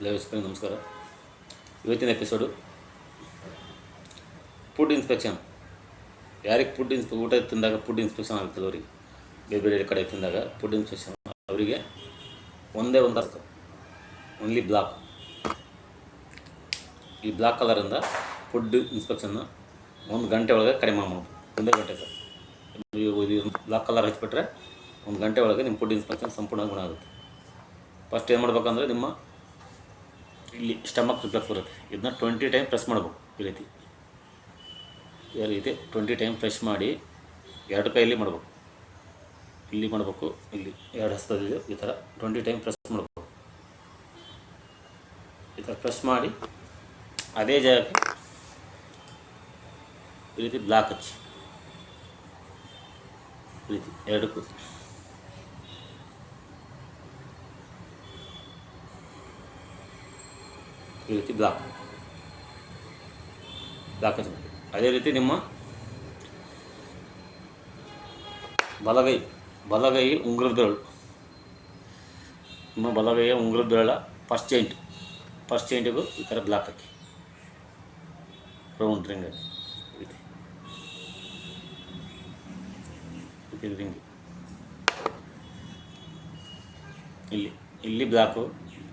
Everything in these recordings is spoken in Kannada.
ಲೈವ್ಸ್ಗೆ ನಮಸ್ಕಾರ. ಇವತ್ತಿನ ಎಪಿಸೋಡು ಫುಡ್ ಇನ್ಸ್ಪೆಕ್ಷನ್. ಯಾರಿಗೆ ಊಟ ತಿಂದಾಗ ಫುಡ್ ಇನ್ಸ್ಪೆಕ್ಷನ್ ಆಗುತ್ತಲ್ಲ ಅವರಿಗೆ, ಬೇರೆ ಬೇರೆ ಕಡೆ ತಿಂದಾಗ ಫುಡ್ ಇನ್ಸ್ಪೆಕ್ಷನ್ ಅವರಿಗೆ ಒಂದೇ ಒಂದು ಅರ್ಥ, ಓನ್ಲಿ ಬ್ಲಾಕ್. ಈ ಬ್ಲಾಕ್ ಕಲರಿಂದ ಫುಡ್ ಇನ್ಸ್ಪೆಕ್ಷನ್ನ 1 ಗಂಟೆ ಒಳಗೆ ಕಡಿಮೆ ಮಾಡ್ಬೋದು. ಒಂದೇ ಗಂಟೆ ಸರ್, ಇದು ಬ್ಲಾಕ್ ಕಲರ್ ಹಚ್ಬಿಟ್ರೆ 1 ಗಂಟೆ ಒಳಗೆ ನಿಮ್ಮ ಫುಡ್ ಇನ್ಸ್ಪೆಕ್ಷನ್ ಸಂಪೂರ್ಣ ಗುಣ ಆಗುತ್ತೆ. ಫಸ್ಟ್ ಏನು ಮಾಡ್ಬೇಕಂದ್ರೆ, ನಿಮ್ಮ ಇಲ್ಲಿ ಸ್ಟಮಕ್ ರಿಫ್ಲೆಕ್ಸ್ ಬರುತ್ತೆ, ಇದನ್ನ 20 ಟೈಮ್ ಪ್ರೆಸ್ ಮಾಡ್ಬೇಕು. ಈ ರೀತಿ 20 ಟೈಮ್ ಪ್ರೆಸ್ ಮಾಡಿ 2 ಕೈಯಲ್ಲಿ ಮಾಡಬೇಕು. ಇಲ್ಲಿ ಮಾಡಬೇಕು, ಇಲ್ಲಿ 2 ಹಸ್ತದಲ್ಲಿ ಈ ಥರ 20 ಟೈಮ್ ಪ್ರೆಸ್ ಮಾಡಬೇಕು. ಈ ಥರ ಪ್ರೆಸ್ ಮಾಡಿ ಅದೇ ಜಾಗಕ್ಕೆ ಈ ರೀತಿ ಬ್ಲಾಕ್ ಹಚ್ಚಿ, ಈ ರೀತಿ 2ಕ್ಕೂ ಈ ರೀತಿ ಬ್ಲಾಕ್ ಹಚ್ಚಬೇಕು. ಅದೇ ರೀತಿ ನಿಮ್ಮ ಬಲಗೈ ಉಂಗುರದ ಬೆರಳು, ನಿಮ್ಮ ಬಲಗೈಯ ಉಂಗುರದ ಬೆರಳ ಫಸ್ಟ್ ಜಾಯಿಂಟಿಗೂ ಈ ಥರ ಬ್ಲಾಕ್ ಹಾಕಿ, ರೌಂಡ್ ರಿಂಗ್ ಹಾಕಿ, ಈ ರಿಂಗ್ ಇಲ್ಲಿ ಬ್ಲಾಕು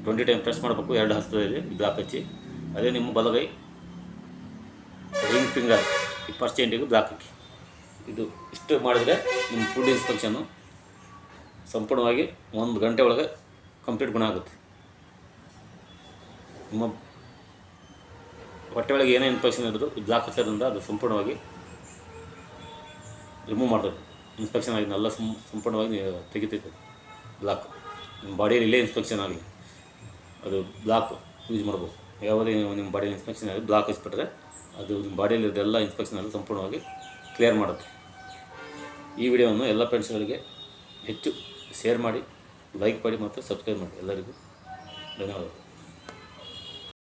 20 ಟೈಮ್ ಪ್ರೆಸ್ ಮಾಡಬೇಕು. 2 ಹಸ್ತದಲ್ಲಿ ಬ್ಲಾಕ್ ಹಚ್ಚಿ, ಅದೇ ನಿಮ್ಮ ಬಲಗೈ ರಿಂಗ್ ಫಿಂಗರ್ ಈ ಫಸ್ಟ್ ಜಾಯಿಂಟಿಗೂ ಬ್ಲಾಕ್ ಹಾಕಿ. ಇಷ್ಟು ಮಾಡಿದರೆ ನಿಮ್ಮ ಫುಡ್ ಇನ್ಸ್ಪೆಕ್ಷನ್ನು ಸಂಪೂರ್ಣವಾಗಿ 1 ಗಂಟೆ ಒಳಗೆ ಕಂಪ್ಲೀಟ್ ಗುಣ ಆಗುತ್ತೆ. ನಿಮ್ಮ ಹೊಟ್ಟೆ ಒಳಗೆ ಏನೇ ಇನ್ಫೆಕ್ಷನ್ ಇರೋದು ಈ ಬ್ಲಾಕ್ ಹಚ್ಚೋದ್ರಿಂದ ಅದು ಸಂಪೂರ್ಣವಾಗಿ ರಿಮೂವ್ ಮಾಡೋದು. ಇನ್ಸ್ಪೆಕ್ಷನ್ ಆಗಿದ್ದೆಲ್ಲ ಸಂಪೂರ್ಣವಾಗಿ ತೆಗಿತೈತೆ ಬ್ಲಾಕ್. ನಿಮ್ಮ ಬಾಡಿಯಲ್ಲಿ ಇಲ್ಲೇ ಇನ್ಸ್ಪೆಕ್ಷನ್ ಆಗಲಿ, ಅದು ಬ್ಲಾಕ್ ಯೂಸ್ ಮಾಡ್ಬೋದು. ಯಾವುದೇ ನಿಮ್ಮ ಬಾಡಿ ಇನ್ಸ್ಪೆಕ್ಷನ್ ಆಗಿ ಬ್ಲಾಕ್ ಹಚ್ಬಿಟ್ರೆ ಅದು ನಿಮ್ಮ ಬಾಡಿಯಲ್ಲಿರೋದೆಲ್ಲ ಇನ್ಸ್ಪೆಕ್ಷನ್ ಎಲ್ಲ ಸಂಪೂರ್ಣವಾಗಿ ಕ್ಲಿಯರ್ ಮಾಡುತ್ತೆ. ಈ ವಿಡಿಯೋವನ್ನು ಎಲ್ಲ ಫ್ರೆಂಡ್ಸ್ಗಳಿಗೆ ಹೆಚ್ಚು ಶೇರ್ ಮಾಡಿ, ಲೈಕ್ ಮಾಡಿ ಮತ್ತು ಸಬ್ಸ್ಕ್ರೈಬ್ ಮಾಡಿ. ಎಲ್ಲರಿಗೂ ಧನ್ಯವಾದಗಳು.